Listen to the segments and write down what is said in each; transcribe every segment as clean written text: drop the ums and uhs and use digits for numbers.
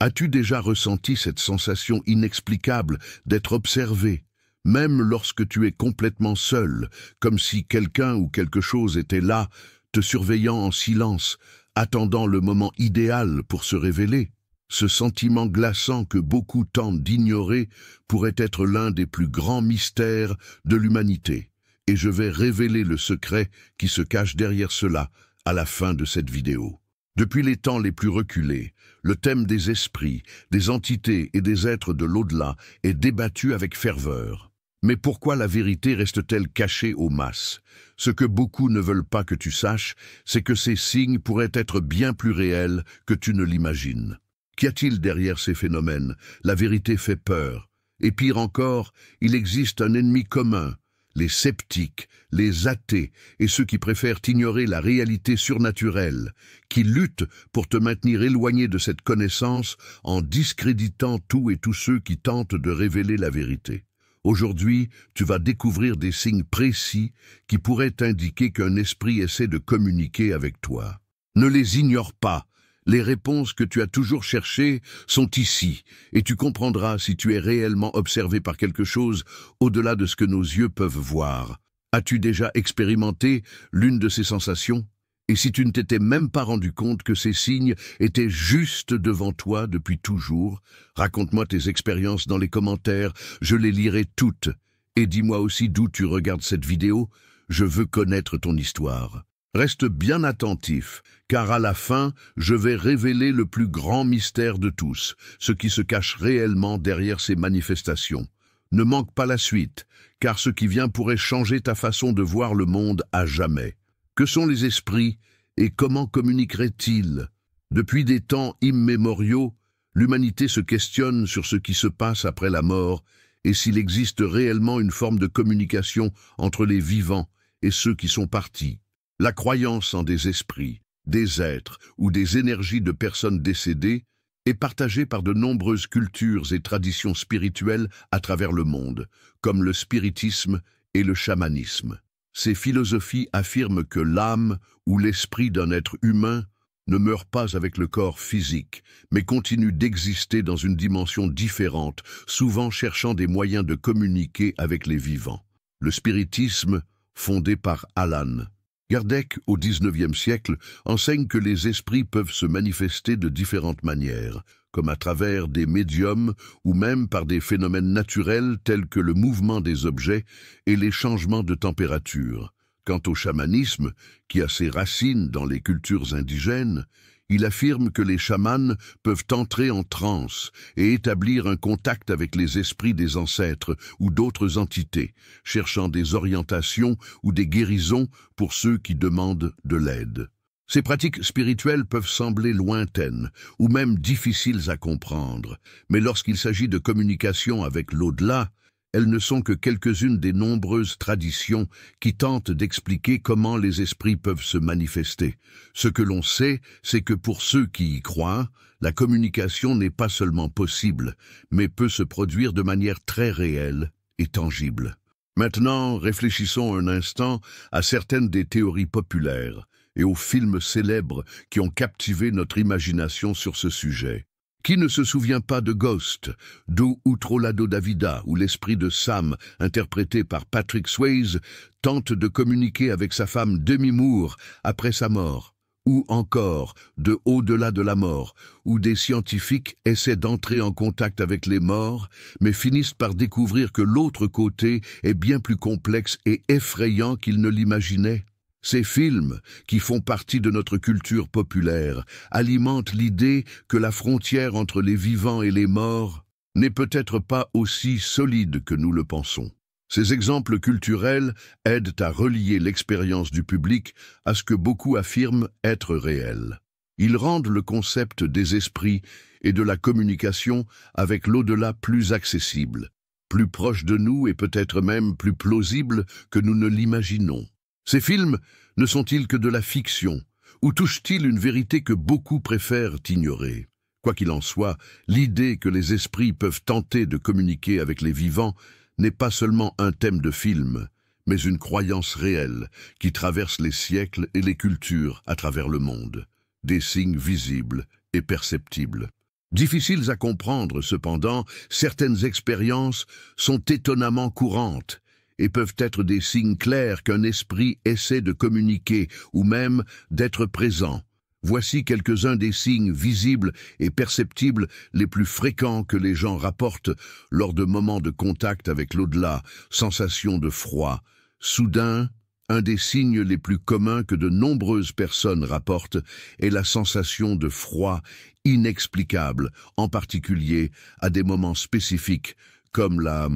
As-tu déjà ressenti cette sensation inexplicable d'être observé, même lorsque tu es complètement seul, comme si quelqu'un ou quelque chose était là, te surveillant en silence, attendant le moment idéal pour se révéler? Ce sentiment glaçant que beaucoup tentent d'ignorer pourrait être l'un des plus grands mystères de l'humanité. Et je vais révéler le secret qui se cache derrière cela à la fin de cette vidéo. Depuis les temps les plus reculés, le thème des esprits, des entités et des êtres de l'au-delà est débattu avec ferveur. Mais pourquoi la vérité reste-t-elle cachée aux masses? Ce que beaucoup ne veulent pas que tu saches, c'est que ces signes pourraient être bien plus réels que tu ne l'imagines. Qu'y a-t-il derrière ces phénomènes? La vérité fait peur. Et pire encore, il existe un ennemi commun, les sceptiques, les athées et ceux qui préfèrent ignorer la réalité surnaturelle, qui luttent pour te maintenir éloigné de cette connaissance en discréditant tout et tous ceux qui tentent de révéler la vérité. Aujourd'hui, tu vas découvrir des signes précis qui pourraient indiquer qu'un esprit essaie de communiquer avec toi. Ne les ignore pas. Les réponses que tu as toujours cherchées sont ici, et tu comprendras si tu es réellement observé par quelque chose au-delà de ce que nos yeux peuvent voir. As-tu déjà expérimenté l'une de ces sensations? Et si tu ne t'étais même pas rendu compte que ces signes étaient juste devant toi depuis toujours, raconte-moi tes expériences dans les commentaires, je les lirai toutes. Et dis-moi aussi d'où tu regardes cette vidéo, je veux connaître ton histoire. Reste bien attentif, car à la fin, je vais révéler le plus grand mystère de tous, ce qui se cache réellement derrière ces manifestations. Ne manque pas la suite, car ce qui vient pourrait changer ta façon de voir le monde à jamais. Que sont les esprits et comment communiqueraient-ils? Depuis des temps immémoriaux, l'humanité se questionne sur ce qui se passe après la mort et s'il existe réellement une forme de communication entre les vivants et ceux qui sont partis. La croyance en des esprits, des êtres ou des énergies de personnes décédées est partagée par de nombreuses cultures et traditions spirituelles à travers le monde, comme le spiritisme et le chamanisme. Ces philosophies affirment que l'âme ou l'esprit d'un être humain ne meurt pas avec le corps physique, mais continue d'exister dans une dimension différente, souvent cherchant des moyens de communiquer avec les vivants. Le spiritisme, fondé par Allan Kardec au XIXe siècle, enseigne que les esprits peuvent se manifester de différentes manières, comme à travers des médiums ou même par des phénomènes naturels tels que le mouvement des objets et les changements de température. Quant au chamanisme, qui a ses racines dans les cultures indigènes, il affirme que les chamans peuvent entrer en transe et établir un contact avec les esprits des ancêtres ou d'autres entités, cherchant des orientations ou des guérisons pour ceux qui demandent de l'aide. Ces pratiques spirituelles peuvent sembler lointaines ou même difficiles à comprendre, mais lorsqu'il s'agit de communication avec l'au-delà, elles ne sont que quelques-unes des nombreuses traditions qui tentent d'expliquer comment les esprits peuvent se manifester. Ce que l'on sait, c'est que pour ceux qui y croient, la communication n'est pas seulement possible, mais peut se produire de manière très réelle et tangible. Maintenant, réfléchissons un instant à certaines des théories populaires et aux films célèbres qui ont captivé notre imagination sur ce sujet. Qui ne se souvient pas de Ghost, Do Utrolado Davida, où l'esprit de Sam, interprété par Patrick Swayze, tente de communiquer avec sa femme Demi Moore après sa mort? Ou encore de Au-delà de la mort, où des scientifiques essaient d'entrer en contact avec les morts, mais finissent par découvrir que l'autre côté est bien plus complexe et effrayant qu'ils ne l'imaginaient? Ces films, qui font partie de notre culture populaire, alimentent l'idée que la frontière entre les vivants et les morts n'est peut-être pas aussi solide que nous le pensons. Ces exemples culturels aident à relier l'expérience du public à ce que beaucoup affirment être réel. Ils rendent le concept des esprits et de la communication avec l'au-delà plus accessible, plus proche de nous et peut-être même plus plausible que nous ne l'imaginons. Ces films ne sont-ils que de la fiction, ou touchent-ils une vérité que beaucoup préfèrent ignorer? Quoi qu'il en soit, l'idée que les esprits peuvent tenter de communiquer avec les vivants n'est pas seulement un thème de film, mais une croyance réelle qui traverse les siècles et les cultures à travers le monde. Des signes visibles et perceptibles. Difficiles à comprendre, cependant, certaines expériences sont étonnamment courantes et peuvent être des signes clairs qu'un esprit essaie de communiquer ou même d'être présent. Voici quelques-uns des signes visibles et perceptibles les plus fréquents que les gens rapportent lors de moments de contact avec l'au-delà. Sensation de froid. Soudain, un des signes les plus communs que de nombreuses personnes rapportent est la sensation de froid inexplicable, en particulier à des moments spécifiques comme la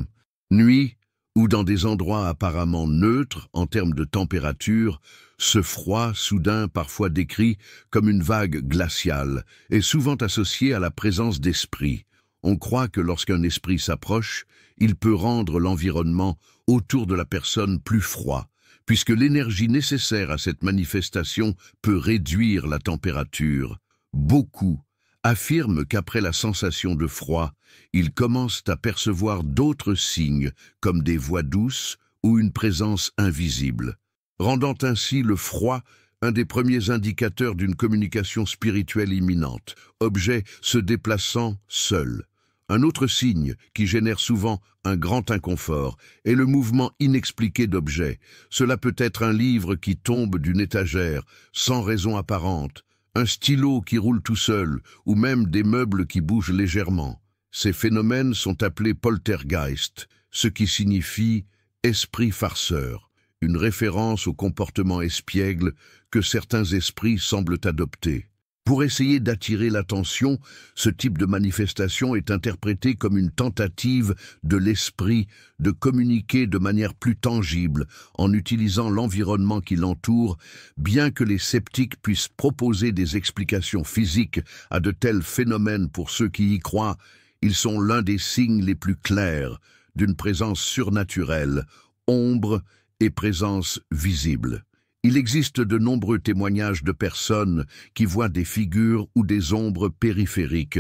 nuit ou dans des endroits apparemment neutres en termes de température. Ce froid soudain, parfois décrit comme une vague glaciale, est souvent associé à la présence d'esprits. On croit que lorsqu'un esprit s'approche, il peut rendre l'environnement autour de la personne plus froid, puisque l'énergie nécessaire à cette manifestation peut réduire la température. Beaucoup affirment qu'après la sensation de froid, ils commencent à percevoir d'autres signes, comme des voix douces ou une présence invisible, rendant ainsi le froid un des premiers indicateurs d'une communication spirituelle imminente, objet se déplaçant seul. Un autre signe qui génère souvent un grand inconfort est le mouvement inexpliqué d'objets. Cela peut être un livre qui tombe d'une étagère sans raison apparente, un stylo qui roule tout seul ou même des meubles qui bougent légèrement. Ces phénomènes sont appelés poltergeist, ce qui signifie esprit farceur, une référence au comportement espiègle que certains esprits semblent adopter. Pour essayer d'attirer l'attention, ce type de manifestation est interprété comme une tentative de l'esprit de communiquer de manière plus tangible en utilisant l'environnement qui l'entoure, bien que les sceptiques puissent proposer des explications physiques à de tels phénomènes. Pour ceux qui y croient, ils sont l'un des signes les plus clairs d'une présence surnaturelle, ombre et présence visible. Il existe de nombreux témoignages de personnes qui voient des figures ou des ombres périphériques,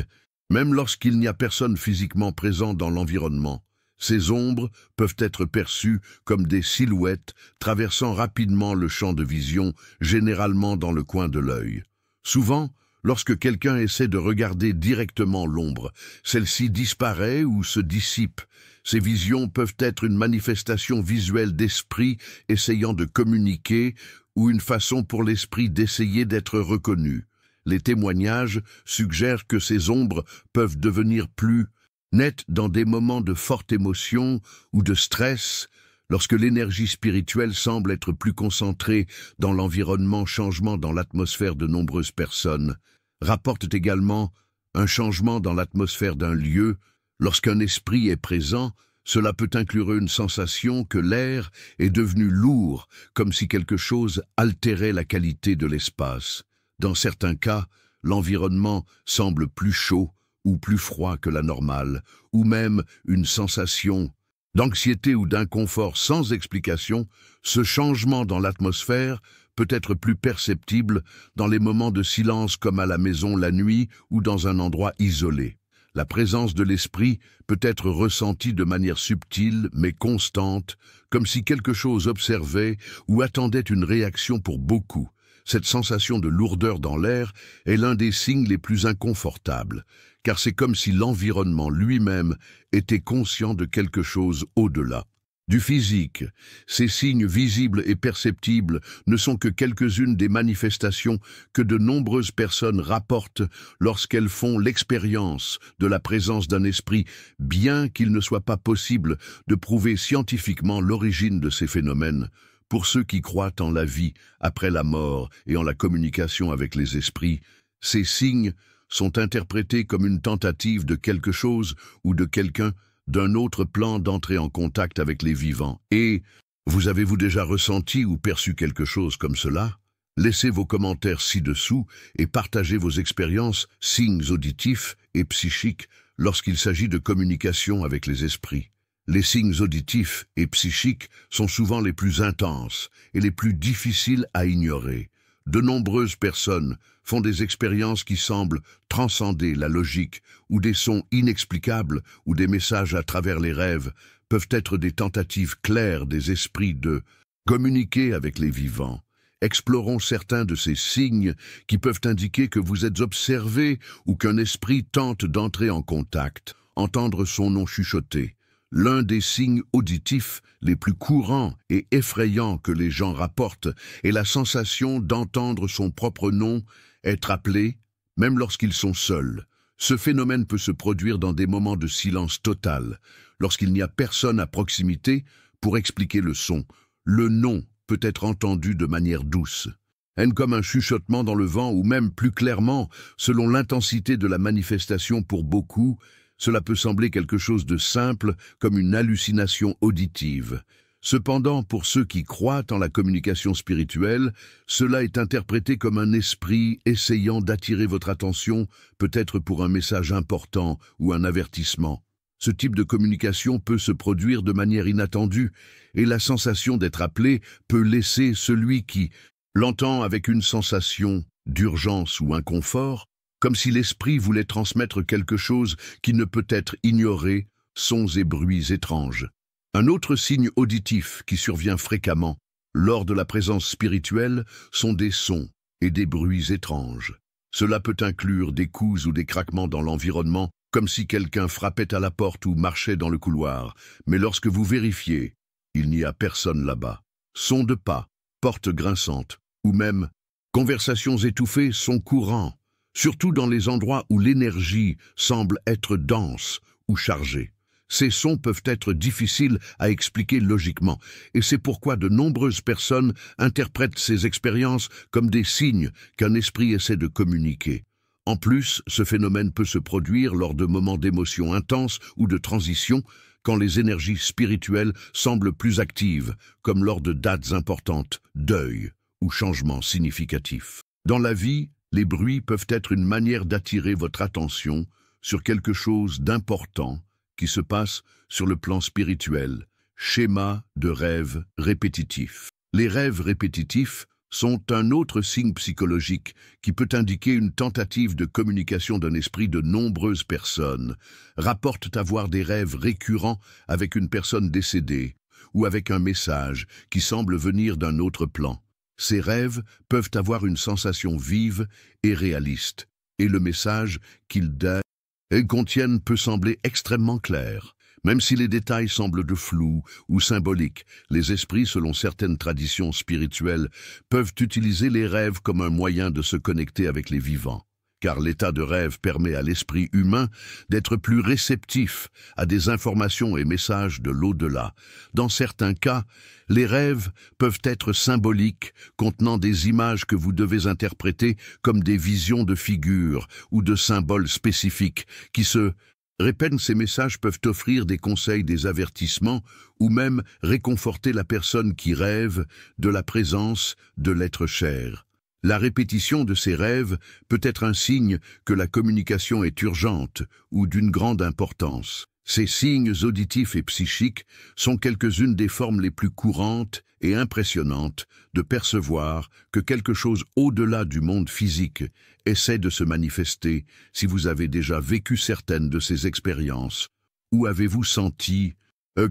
même lorsqu'il n'y a personne physiquement présent dans l'environnement. Ces ombres peuvent être perçues comme des silhouettes traversant rapidement le champ de vision, généralement dans le coin de l'œil. Souvent, lorsque quelqu'un essaie de regarder directement l'ombre, celle-ci disparaît ou se dissipe. Ces visions peuvent être une manifestation visuelle d'esprit essayant de communiquer ou une façon pour l'esprit d'essayer d'être reconnu. Les témoignages suggèrent que ces ombres peuvent devenir plus nettes dans des moments de forte émotion ou de stress, lorsque l'énergie spirituelle semble être plus concentrée dans l'environnement. Changement dans l'atmosphère. De nombreuses personnes rapportent également un changement dans l'atmosphère d'un lieu. Lorsqu'un esprit est présent, cela peut inclure une sensation que l'air est devenu lourd, comme si quelque chose altérait la qualité de l'espace. Dans certains cas, l'environnement semble plus chaud ou plus froid que la normale, ou même une sensation d'anxiété ou d'inconfort sans explication. Ce changement dans l'atmosphère peut être plus perceptible dans les moments de silence comme à la maison la nuit ou dans un endroit isolé. La présence de l'esprit peut être ressentie de manière subtile mais constante, comme si quelque chose observait ou attendait une réaction. Pour beaucoup, cette sensation de lourdeur dans l'air est l'un des signes les plus inconfortables, car c'est comme si l'environnement lui-même était conscient de quelque chose au-delà du physique. Ces signes visibles et perceptibles ne sont que quelques-unes des manifestations que de nombreuses personnes rapportent lorsqu'elles font l'expérience de la présence d'un esprit, bien qu'il ne soit pas possible de prouver scientifiquement l'origine de ces phénomènes. Pour ceux qui croient en la vie après la mort et en la communication avec les esprits, ces signes sont interprétés comme une tentative de quelque chose ou de quelqu'un d'un autre plan d'entrer en contact avec les vivants. Et vous avez-vous déjà ressenti ou perçu quelque chose comme cela? Laissez vos commentaires ci-dessous et partagez vos expériences, signes auditifs et psychiques lorsqu'il s'agit de communication avec les esprits. Les signes auditifs et psychiques sont souvent les plus intenses et les plus difficiles à ignorer. De nombreuses personnes font des expériences qui semblent transcender la logique, ou des sons inexplicables ou des messages à travers les rêves peuvent être des tentatives claires des esprits de communiquer avec les vivants. Explorons certains de ces signes qui peuvent indiquer que vous êtes observé ou qu'un esprit tente d'entrer en contact. Entendre son nom chuchoter. L'un des signes auditifs les plus courants et effrayants que les gens rapportent est la sensation d'entendre son propre nom être appelé, même lorsqu'ils sont seuls. Ce phénomène peut se produire dans des moments de silence total, lorsqu'il n'y a personne à proximité pour expliquer le son. Le nom peut être entendu de manière douce, comme un chuchotement dans le vent ou même plus clairement, selon l'intensité de la manifestation pour beaucoup, cela peut sembler quelque chose de simple comme une hallucination auditive. Cependant, pour ceux qui croient en la communication spirituelle, cela est interprété comme un esprit essayant d'attirer votre attention, peut-être pour un message important ou un avertissement. Ce type de communication peut se produire de manière inattendue, et la sensation d'être appelé peut laisser celui qui l'entend avec une sensation d'urgence ou inconfort, comme si l'esprit voulait transmettre quelque chose qui ne peut être ignoré, sons et bruits étranges. Un autre signe auditif qui survient fréquemment lors de la présence spirituelle sont des sons et des bruits étranges. Cela peut inclure des coups ou des craquements dans l'environnement, comme si quelqu'un frappait à la porte ou marchait dans le couloir. Mais lorsque vous vérifiez, il n'y a personne là-bas. Sons de pas, portes grinçantes, ou même conversations étouffées sont courants, surtout dans les endroits où l'énergie semble être dense ou chargée. Ces sons peuvent être difficiles à expliquer logiquement, et c'est pourquoi de nombreuses personnes interprètent ces expériences comme des signes qu'un esprit essaie de communiquer. En plus, ce phénomène peut se produire lors de moments d'émotion intense ou de transition, quand les énergies spirituelles semblent plus actives, comme lors de dates importantes, deuil ou changements significatifs. Dans la vie, les bruits peuvent être une manière d'attirer votre attention sur quelque chose d'important qui se passe sur le plan spirituel. Schéma de rêves répétitifs. Les rêves répétitifs sont un autre signe psychologique qui peut indiquer une tentative de communication d'un esprit. De nombreuses personnes rapportent avoir des rêves récurrents avec une personne décédée ou avec un message qui semble venir d'un autre plan. Ces rêves peuvent avoir une sensation vive et réaliste, et le message qu'ils contiennent peut sembler extrêmement clair. Même si les détails semblent de flous ou symboliques, les esprits, selon certaines traditions spirituelles, peuvent utiliser les rêves comme un moyen de se connecter avec les vivants. Car l'état de rêve permet à l'esprit humain d'être plus réceptif à des informations et messages de l'au-delà. Dans certains cas, les rêves peuvent être symboliques, contenant des images que vous devez interpréter comme des visions de figures ou de symboles spécifiques qui se répètent. Ces messages peuvent offrir des conseils, des avertissements ou même réconforter la personne qui rêve de la présence de l'être cher. La répétition de ces rêves peut être un signe que la communication est urgente ou d'une grande importance. Ces signes auditifs et psychiques sont quelques-unes des formes les plus courantes et impressionnantes de percevoir que quelque chose au-delà du monde physique essaie de se manifester. Si vous avez déjà vécu certaines de ces expériences, ou avez-vous senti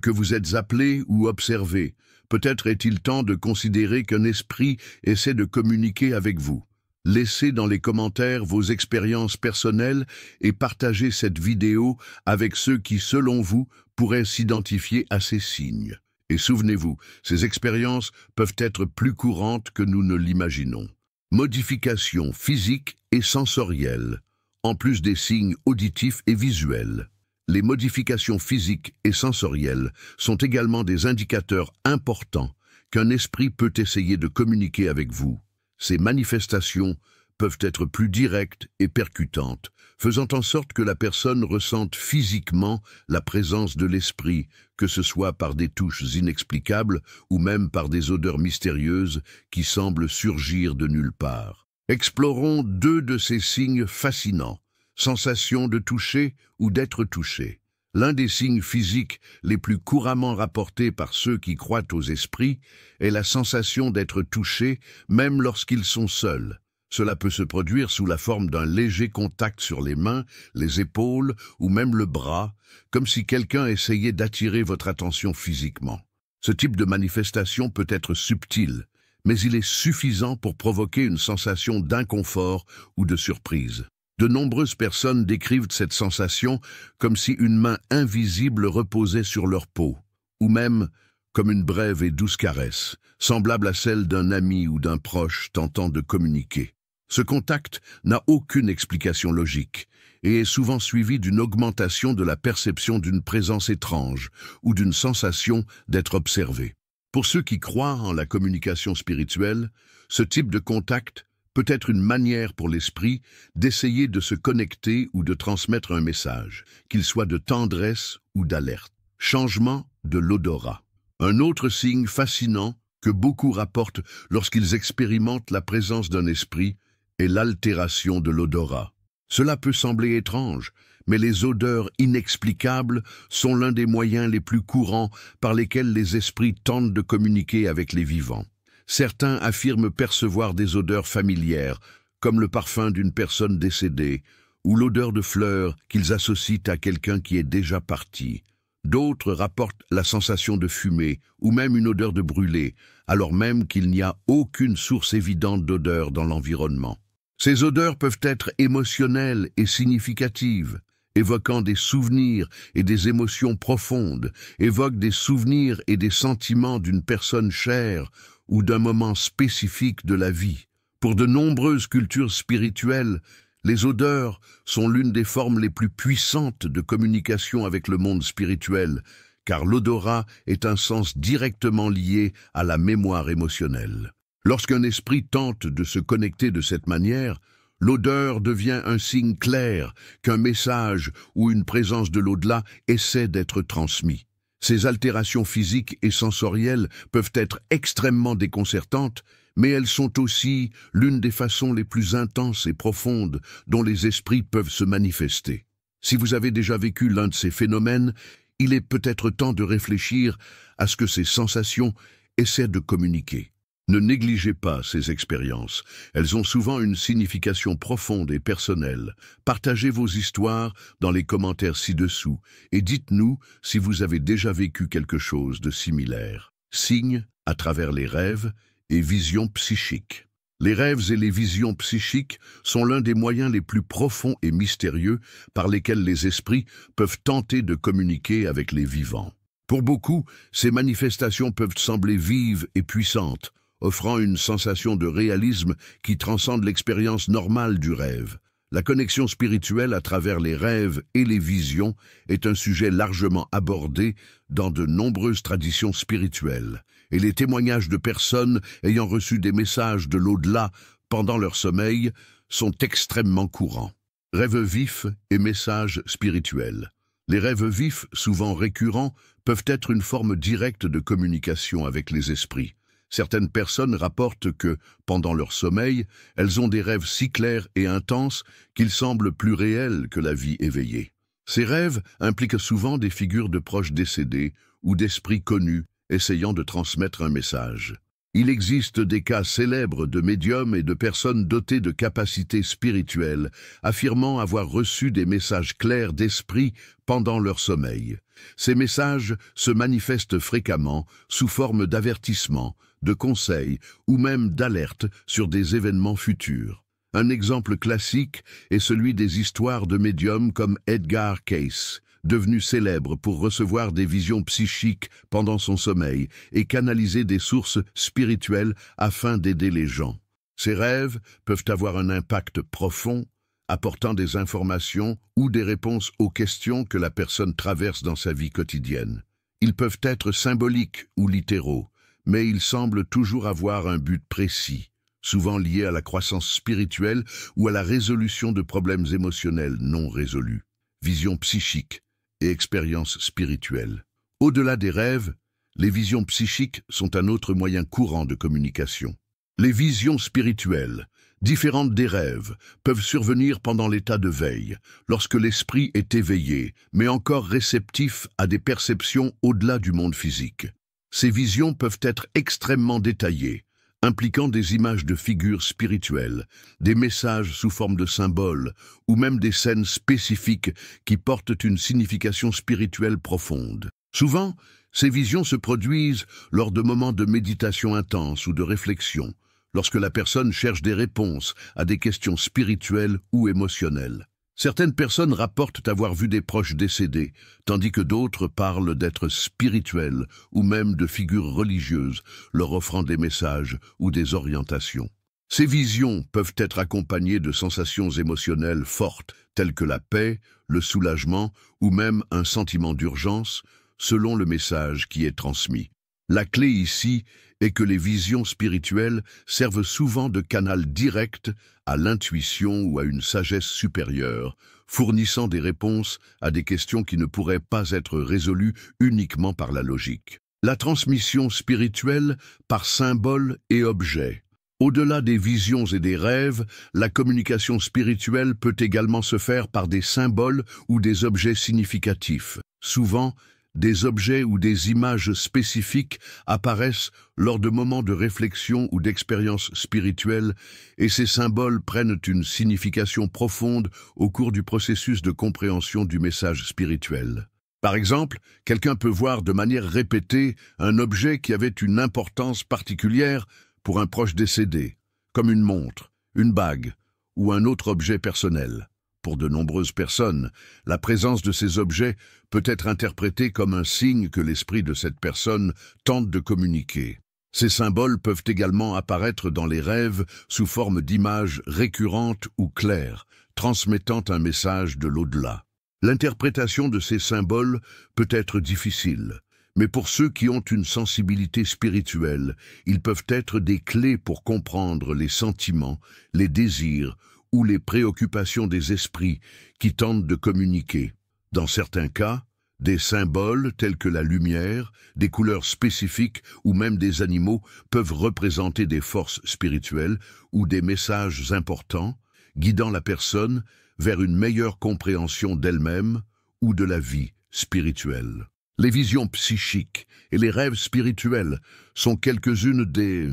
que vous êtes appelé ou observé? Peut-être est-il temps de considérer qu'un esprit essaie de communiquer avec vous. Laissez dans les commentaires vos expériences personnelles et partagez cette vidéo avec ceux qui, selon vous, pourraient s'identifier à ces signes. Et souvenez-vous, ces expériences peuvent être plus courantes que nous ne l'imaginons. Modifications physiques et sensorielles, en plus des signes auditifs et visuels. Les modifications physiques et sensorielles sont également des indicateurs importants qu'un esprit peut essayer de communiquer avec vous. Ces manifestations peuvent être plus directes et percutantes, faisant en sorte que la personne ressente physiquement la présence de l'esprit, que ce soit par des touches inexplicables ou même par des odeurs mystérieuses qui semblent surgir de nulle part. Explorons deux de ces signes fascinants. Sensation de toucher ou d'être touché. L'un des signes physiques les plus couramment rapportés par ceux qui croient aux esprits est la sensation d'être touché même lorsqu'ils sont seuls. Cela peut se produire sous la forme d'un léger contact sur les mains, les épaules ou même le bras, comme si quelqu'un essayait d'attirer votre attention physiquement. Ce type de manifestation peut être subtil, mais il est suffisant pour provoquer une sensation d'inconfort ou de surprise. De nombreuses personnes décrivent cette sensation comme si une main invisible reposait sur leur peau, ou même comme une brève et douce caresse, semblable à celle d'un ami ou d'un proche tentant de communiquer. Ce contact n'a aucune explication logique et est souvent suivi d'une augmentation de la perception d'une présence étrange ou d'une sensation d'être observé. Pour ceux qui croient en la communication spirituelle, ce type de contact peut être une manière pour l'esprit d'essayer de se connecter ou de transmettre un message, qu'il soit de tendresse ou d'alerte. Changement de l'odorat. Un autre signe fascinant que beaucoup rapportent lorsqu'ils expérimentent la présence d'un esprit est l'altération de l'odorat. Cela peut sembler étrange, mais les odeurs inexplicables sont l'un des moyens les plus courants par lesquels les esprits tentent de communiquer avec les vivants. Certains affirment percevoir des odeurs familières, comme le parfum d'une personne décédée, ou l'odeur de fleurs qu'ils associent à quelqu'un qui est déjà parti. D'autres rapportent la sensation de fumée, ou même une odeur de brûlé, alors même qu'il n'y a aucune source évidente d'odeur dans l'environnement. Ces odeurs peuvent être émotionnelles et significatives, évoquant des souvenirs et des émotions profondes, évoquent des souvenirs et des sentiments d'une personne chère ou d'un moment spécifique de la vie. Pour de nombreuses cultures spirituelles, les odeurs sont l'une des formes les plus puissantes de communication avec le monde spirituel, car l'odorat est un sens directement lié à la mémoire émotionnelle. Lorsqu'un esprit tente de se connecter de cette manière, l'odeur devient un signe clair qu'un message ou une présence de l'au-delà essaie d'être transmis. Ces altérations physiques et sensorielles peuvent être extrêmement déconcertantes, mais elles sont aussi l'une des façons les plus intenses et profondes dont les esprits peuvent se manifester. Si vous avez déjà vécu l'un de ces phénomènes, il est peut-être temps de réfléchir à ce que ces sensations essaient de communiquer. Ne négligez pas ces expériences. Elles ont souvent une signification profonde et personnelle. Partagez vos histoires dans les commentaires ci-dessous et dites-nous si vous avez déjà vécu quelque chose de similaire. Signes à travers les rêves et visions psychiques. Les rêves et les visions psychiques sont l'un des moyens les plus profonds et mystérieux par lesquels les esprits peuvent tenter de communiquer avec les vivants. Pour beaucoup, ces manifestations peuvent sembler vives et puissantes, offrant une sensation de réalisme qui transcende l'expérience normale du rêve. La connexion spirituelle à travers les rêves et les visions est un sujet largement abordé dans de nombreuses traditions spirituelles, et les témoignages de personnes ayant reçu des messages de l'au-delà pendant leur sommeil sont extrêmement courants. Rêves vifs et messages spirituels. Les rêves vifs, souvent récurrents, peuvent être une forme directe de communication avec les esprits. Certaines personnes rapportent que, pendant leur sommeil, elles ont des rêves si clairs et intenses qu'ils semblent plus réels que la vie éveillée. Ces rêves impliquent souvent des figures de proches décédés ou d'esprits connus essayant de transmettre un message. Il existe des cas célèbres de médiums et de personnes dotées de capacités spirituelles, affirmant avoir reçu des messages clairs d'esprit pendant leur sommeil. Ces messages se manifestent fréquemment sous forme d'avertissements, de conseils ou même d'alertes sur des événements futurs. Un exemple classique est celui des histoires de médiums comme Edgar Cayce, devenu célèbre pour recevoir des visions psychiques pendant son sommeil et canaliser des sources spirituelles afin d'aider les gens. Ces rêves peuvent avoir un impact profond, apportant des informations ou des réponses aux questions que la personne traverse dans sa vie quotidienne. Ils peuvent être symboliques ou littéraux, mais ils semblent toujours avoir un but précis, souvent lié à la croissance spirituelle ou à la résolution de problèmes émotionnels non résolus. Visions psychiques et expériences spirituelles. Au-delà des rêves, les visions psychiques sont un autre moyen courant de communication. Les visions spirituelles, différentes des rêves, peuvent survenir pendant l'état de veille, lorsque l'esprit est éveillé, mais encore réceptif à des perceptions au-delà du monde physique. Ces visions peuvent être extrêmement détaillées, impliquant des images de figures spirituelles, des messages sous forme de symboles, ou même des scènes spécifiques qui portent une signification spirituelle profonde. Souvent, Ces visions se produisent lors de moments de méditation intense ou de réflexion, lorsque la personne cherche des réponses à des questions spirituelles ou émotionnelles. Certaines personnes rapportent avoir vu des proches décédés, tandis que d'autres parlent d'êtres spirituels ou même de figures religieuses, leur offrant des messages ou des orientations. Ces visions peuvent être accompagnées de sensations émotionnelles fortes, telles que la paix, le soulagement ou même un sentiment d'urgence, selon le message qui est transmis. La clé ici est que les visions spirituelles servent souvent de canal direct à l'intuition ou à une sagesse supérieure, fournissant des réponses à des questions qui ne pourraient pas être résolues uniquement par la logique. La transmission spirituelle par symboles et objets. Au-delà des visions et des rêves, la communication spirituelle peut également se faire par des symboles ou des objets significatifs. Souvent, des objets ou des images spécifiques apparaissent lors de moments de réflexion ou d'expérience spirituelle, et ces symboles prennent une signification profonde au cours du processus de compréhension du message spirituel. Par exemple, quelqu'un peut voir de manière répétée un objet qui avait une importance particulière pour un proche décédé, comme une montre, une bague ou un autre objet personnel. Pour de nombreuses personnes, la présence de ces objets peut être interprétée comme un signe que l'esprit de cette personne tente de communiquer. Ces symboles peuvent également apparaître dans les rêves sous forme d'images récurrentes ou claires, transmettant un message de l'au-delà. L'interprétation de ces symboles peut être difficile, mais pour ceux qui ont une sensibilité spirituelle, ils peuvent être des clés pour comprendre les sentiments, les désirs ou les préoccupations des esprits qui tentent de communiquer. Dans certains cas, des symboles tels que la lumière, des couleurs spécifiques ou même des animaux peuvent représenter des forces spirituelles ou des messages importants, guidant la personne vers une meilleure compréhension d'elle-même ou de la vie spirituelle. Les visions psychiques et les rêves spirituels sont quelques-unes des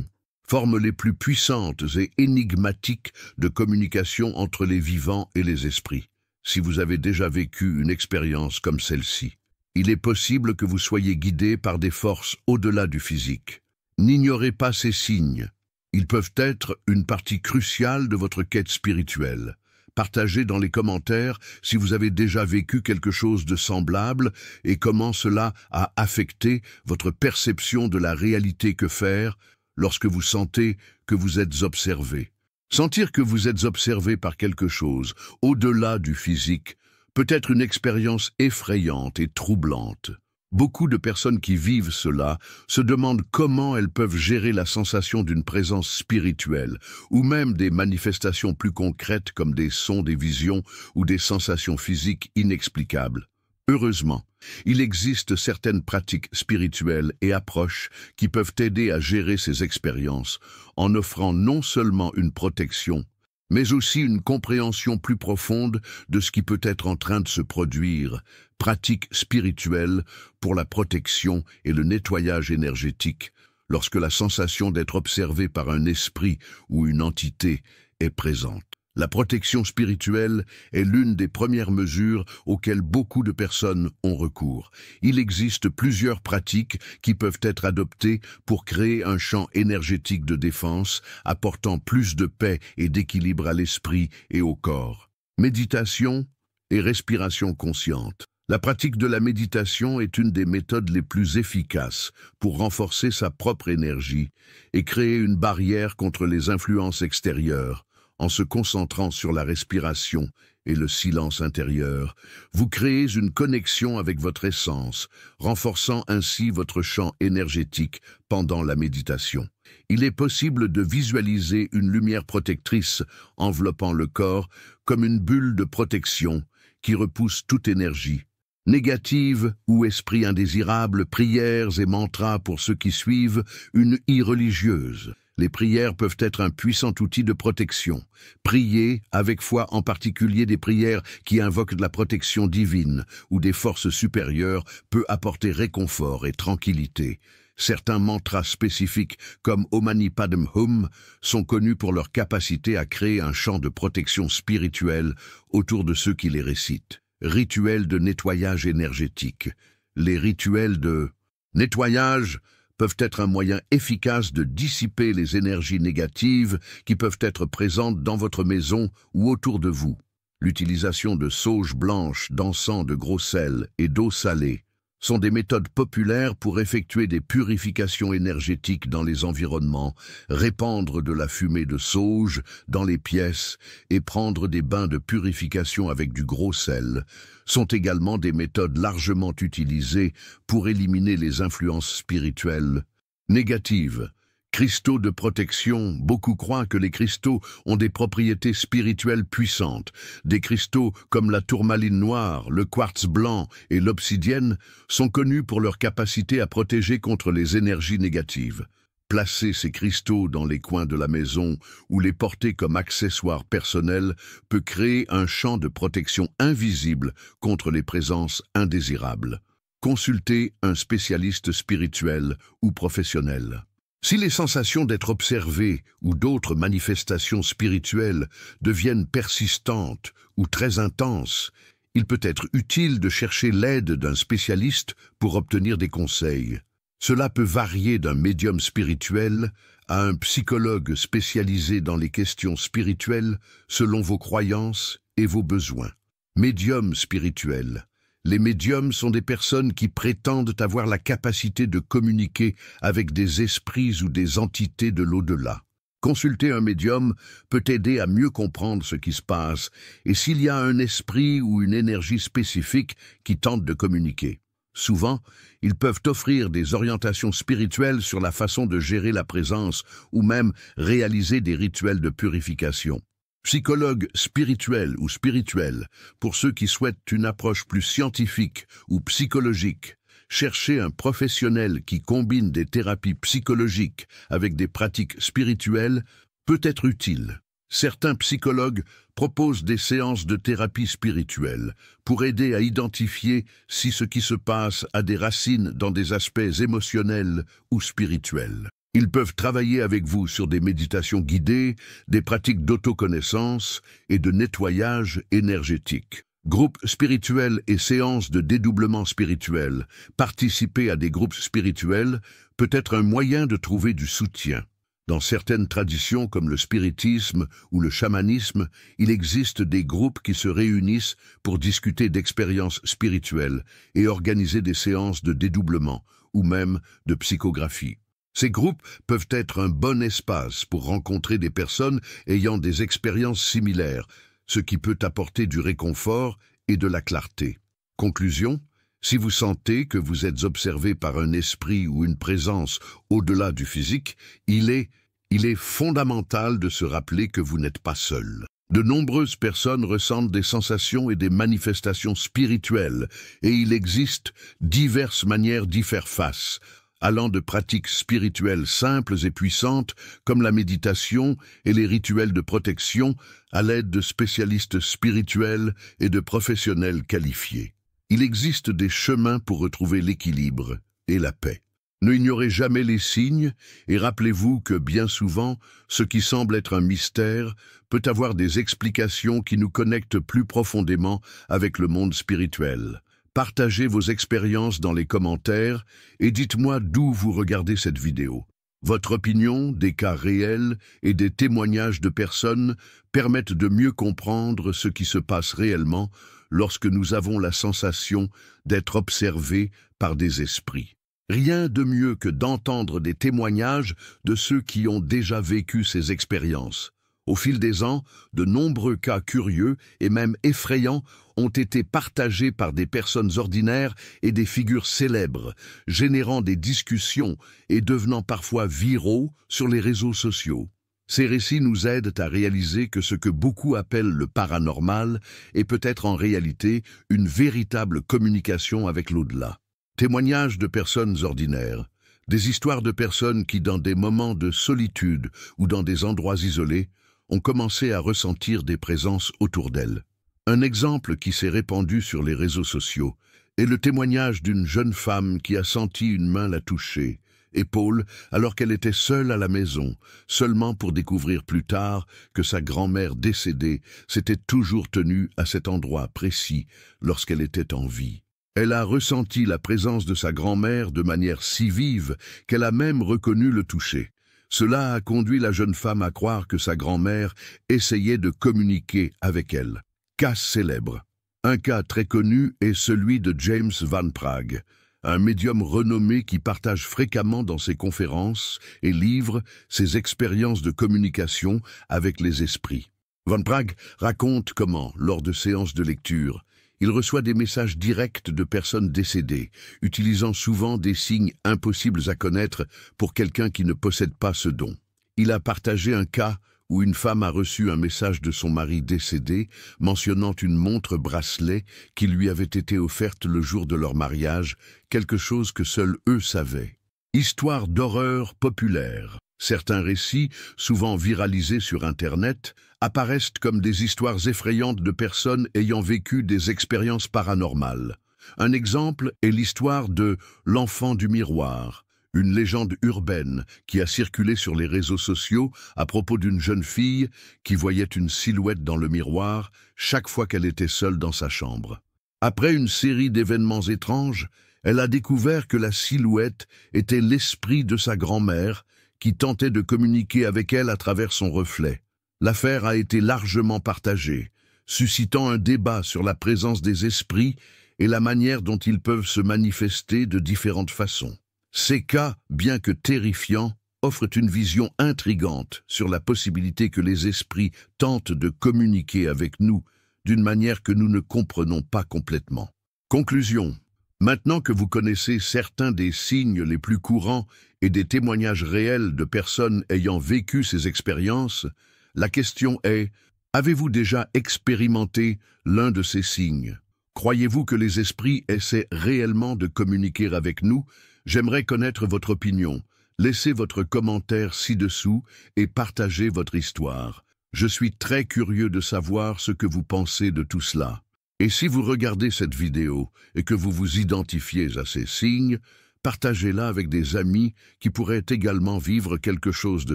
formes les plus puissantes et énigmatiques de communication entre les vivants et les esprits. Si vous avez déjà vécu une expérience comme celle-ci, il est possible que vous soyez guidé par des forces au-delà du physique. N'ignorez pas ces signes. Ils peuvent être une partie cruciale de votre quête spirituelle. Partagez dans les commentaires si vous avez déjà vécu quelque chose de semblable et comment cela a affecté votre perception de la réalité. Que faire lorsque vous sentez que vous êtes observé? Sentir que vous êtes observé par quelque chose, au-delà du physique, peut être une expérience effrayante et troublante. Beaucoup de personnes qui vivent cela se demandent comment elles peuvent gérer la sensation d'une présence spirituelle, ou même des manifestations plus concrètes comme des sons, des visions ou des sensations physiques inexplicables. Heureusement, il existe certaines pratiques spirituelles et approches qui peuvent aider à gérer ces expériences en offrant non seulement une protection, mais aussi une compréhension plus profonde de ce qui peut être en train de se produire. Pratiques spirituelles pour la protection et le nettoyage énergétique lorsque la sensation d'être observé par un esprit ou une entité est présente. La protection spirituelle est l'une des premières mesures auxquelles beaucoup de personnes ont recours. Il existe plusieurs pratiques qui peuvent être adoptées pour créer un champ énergétique de défense, apportant plus de paix et d'équilibre à l'esprit et au corps. Méditation et respiration consciente. La pratique de la méditation est une des méthodes les plus efficaces pour renforcer sa propre énergie et créer une barrière contre les influences extérieures. En se concentrant sur la respiration et le silence intérieur, vous créez une connexion avec votre essence, renforçant ainsi votre champ énergétique pendant la méditation. Il est possible de visualiser une lumière protectrice enveloppant le corps comme une bulle de protection qui repousse toute énergie négative ou esprit indésirable, prières et mantras pour ceux qui suivent une irreligieuse. Les prières peuvent être un puissant outil de protection. Prier avec foi, en particulier des prières qui invoquent de la protection divine ou des forces supérieures, peut apporter réconfort et tranquillité. Certains mantras spécifiques, comme Om Mani Padme Hum, sont connus pour leur capacité à créer un champ de protection spirituelle autour de ceux qui les récitent. Rituels de nettoyage énergétique. Les rituels de Nettoyage peuvent être un moyen efficace de dissiper les énergies négatives qui peuvent être présentes dans votre maison ou autour de vous. L'utilisation de sauge blanche, d'encens de gros sel et d'eau salée sont des méthodes populaires pour effectuer des purifications énergétiques dans les environnements, répandre de la fumée de sauge dans les pièces et prendre des bains de purification avec du gros sel sont également des méthodes largement utilisées pour éliminer les influences spirituelles négatives. Cristaux de protection, beaucoup croient que les cristaux ont des propriétés spirituelles puissantes. Des cristaux comme la tourmaline noire, le quartz blanc et l'obsidienne sont connus pour leur capacité à protéger contre les énergies négatives. Placer ces cristaux dans les coins de la maison ou les porter comme accessoires personnels peut créer un champ de protection invisible contre les présences indésirables. Consultez un spécialiste spirituel ou professionnel. Si les sensations d'être observé ou d'autres manifestations spirituelles deviennent persistantes ou très intenses, il peut être utile de chercher l'aide d'un spécialiste pour obtenir des conseils. Cela peut varier d'un médium spirituel à un psychologue spécialisé dans les questions spirituelles selon vos croyances et vos besoins. Médium spirituel. Les médiums sont des personnes qui prétendent avoir la capacité de communiquer avec des esprits ou des entités de l'au-delà. Consulter un médium peut aider à mieux comprendre ce qui se passe et s'il y a un esprit ou une énergie spécifique qui tente de communiquer. Souvent, ils peuvent offrir des orientations spirituelles sur la façon de gérer la présence ou même réaliser des rituels de purification. Psychologue spirituel ou spirituel, pour ceux qui souhaitent une approche plus scientifique ou psychologique, cherchez un professionnel qui combine des thérapies psychologiques avec des pratiques spirituelles peut être utile. Certains psychologues proposent des séances de thérapie spirituelle pour aider à identifier si ce qui se passe a des racines dans des aspects émotionnels ou spirituels. Ils peuvent travailler avec vous sur des méditations guidées, des pratiques d'autoconnaissance et de nettoyage énergétique. Groupes spirituels et séances de dédoublement spirituel. Participer à des groupes spirituels peut être un moyen de trouver du soutien. Dans certaines traditions comme le spiritisme ou le chamanisme, il existe des groupes qui se réunissent pour discuter d'expériences spirituelles et organiser des séances de dédoublement ou même de psychographie. Ces groupes peuvent être un bon espace pour rencontrer des personnes ayant des expériences similaires, ce qui peut apporter du réconfort et de la clarté. Conclusion, si vous sentez que vous êtes observé par un esprit ou une présence au-delà du physique, il est fondamental de se rappeler que vous n'êtes pas seul. De nombreuses personnes ressentent des sensations et des manifestations spirituelles, et il existe diverses manières d'y faire face, allant de pratiques spirituelles simples et puissantes comme la méditation et les rituels de protection à l'aide de spécialistes spirituels et de professionnels qualifiés. Il existe des chemins pour retrouver l'équilibre et la paix. Ne ignorez jamais les signes et rappelez-vous que bien souvent, ce qui semble être un mystère peut avoir des explications qui nous connectent plus profondément avec le monde spirituel. Partagez vos expériences dans les commentaires et dites-moi d'où vous regardez cette vidéo. Votre opinion, des cas réels et des témoignages de personnes permettent de mieux comprendre ce qui se passe réellement lorsque nous avons la sensation d'être observés par des esprits. Rien de mieux que d'entendre des témoignages de ceux qui ont déjà vécu ces expériences. Au fil des ans, de nombreux cas curieux et même effrayants ont été partagés par des personnes ordinaires et des figures célèbres, générant des discussions et devenant parfois viraux sur les réseaux sociaux. Ces récits nous aident à réaliser que ce que beaucoup appellent le paranormal est peut-être en réalité une véritable communication avec l'au-delà. Témoignages de personnes ordinaires, des histoires de personnes qui, dans des moments de solitude ou dans des endroits isolés, ont commencé à ressentir des présences autour d'elles. Un exemple qui s'est répandu sur les réseaux sociaux est le témoignage d'une jeune femme qui a senti une main la toucher, épaule, alors qu'elle était seule à la maison, seulement pour découvrir plus tard que sa grand-mère décédée s'était toujours tenue à cet endroit précis lorsqu'elle était en vie. Elle a ressenti la présence de sa grand-mère de manière si vive qu'elle a même reconnu le toucher. Cela a conduit la jeune femme à croire que sa grand-mère essayait de communiquer avec elle. Cas célèbre. Un cas très connu est celui de James Van Praagh, un médium renommé qui partage fréquemment dans ses conférences et livre ses expériences de communication avec les esprits. Van Praagh raconte comment, lors de séances de lecture, il reçoit des messages directs de personnes décédées, utilisant souvent des signes impossibles à connaître pour quelqu'un qui ne possède pas ce don. Il a partagé un cas où une femme a reçu un message de son mari décédé mentionnant une montre-bracelet qui lui avait été offerte le jour de leur mariage, quelque chose que seuls eux savaient. Histoire d'horreur populaire. Certains récits, souvent viralisés sur Internet, apparaissent comme des histoires effrayantes de personnes ayant vécu des expériences paranormales. Un exemple est l'histoire de l'enfant du miroir, une légende urbaine qui a circulé sur les réseaux sociaux à propos d'une jeune fille qui voyait une silhouette dans le miroir chaque fois qu'elle était seule dans sa chambre. Après une série d'événements étranges, elle a découvert que la silhouette était l'esprit de sa grand-mère qui tentait de communiquer avec elle à travers son reflet. L'affaire a été largement partagée, suscitant un débat sur la présence des esprits et la manière dont ils peuvent se manifester de différentes façons. Ces cas, bien que terrifiants, offrent une vision intrigante sur la possibilité que les esprits tentent de communiquer avec nous d'une manière que nous ne comprenons pas complètement. Conclusion. Maintenant que vous connaissez certains des signes les plus courants et des témoignages réels de personnes ayant vécu ces expériences, la question est, avez-vous déjà expérimenté l'un de ces signes? Croyez-vous que les esprits essaient réellement de communiquer avec nous? J'aimerais connaître votre opinion. Laissez votre commentaire ci-dessous et partagez votre histoire. Je suis très curieux de savoir ce que vous pensez de tout cela. Et si vous regardez cette vidéo et que vous vous identifiez à ces signes, partagez-la avec des amis qui pourraient également vivre quelque chose de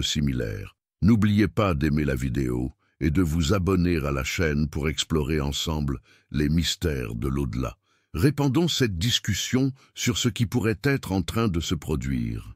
similaire. N'oubliez pas d'aimer la vidéo et de vous abonner à la chaîne pour explorer ensemble les mystères de l'au-delà. Répandons cette discussion sur ce qui pourrait être en train de se produire.